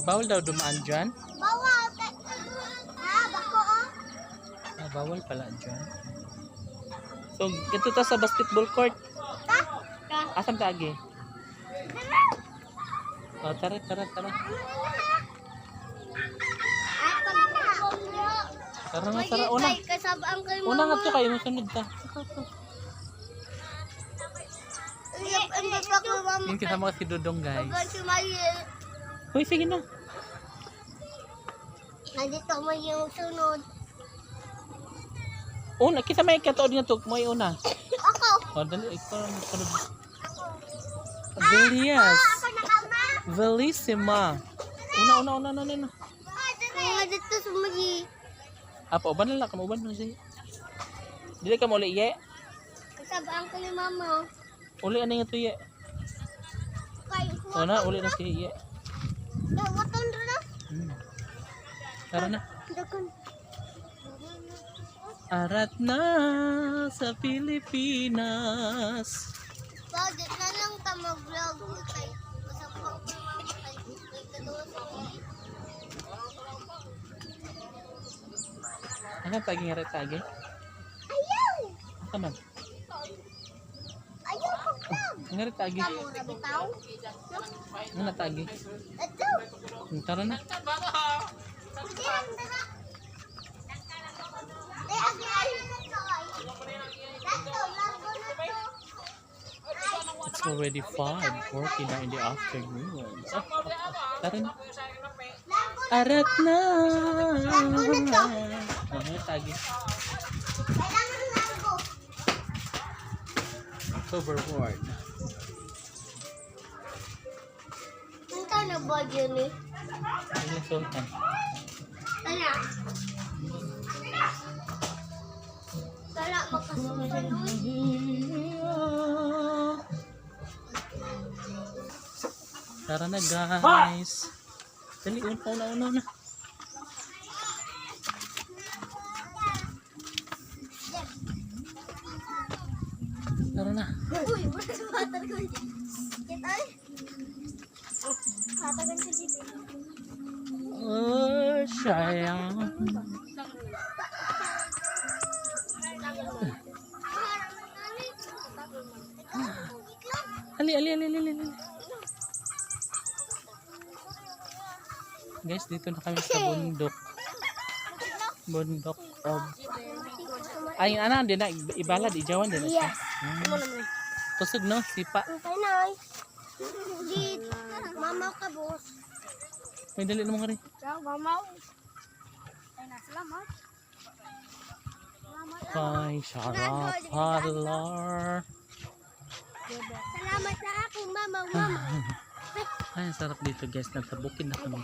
Bawal daw dumaan dyan? Bawal. Bako oh. Bawal pala dyan. So, ito ta sa basketball court. Asan ka agi? Oh, tara. Tara na, tara. Una nga to kayo, masunod ta. Yung kasama si Dudong, guys. Uy, sige na. Nandito mo yung sunod. Una, kita may katood nga to. May una. Ako. O, dali. Ikaw ang sunod. Velias. Ako nakauna. Velissima. Una. Dito sumagi. Apa, uban lang. Uban lang siya. Dili ka mo uli, ye. Kasabaan ko ni mama. Uli, ano nga to, ye? Una, uli na si ye. Waton rin na. Tara na. Arat na sa Pilipinas. Bakit na lang ta mag-vlog kay kasabaan ko ni mama kay Ano paging arat tagi? Ayaw! Ano man? Ayaw mag-vlog! Ang arat tagi? Kamu na bitaw? Ano tagi? Ito! Tara na. Hindi lang dala. Agi-agi na ito ay. Dato, lago na ito. It's already 5:40 na in the afternoon. Tara na. Arat na. Ano tagi? Kailangan lago. Overboard. Ito na ba yun eh? Ano yung sultan? Tala. Tala, makasunod. Tara na, guys. Dali, una. Tara na. Uy, mas batar ko. Kita eh. Katagan sa dito. Oh, sayang. Ali. Guys, dito na kami sa bundok. Bundok of... Ay, ano, di na, ibalad, ijawan din na siya. Yes. Tusog, no? Sipa. Okay, nay. Di, mama ka, boss. May dali naman nga rin. Ciao, mama. Ay, nasalamat. Ay, sarap. Halar. Salamat sa akong mama. Ay, ang sarap dito, guys. Nasa bukid na kami.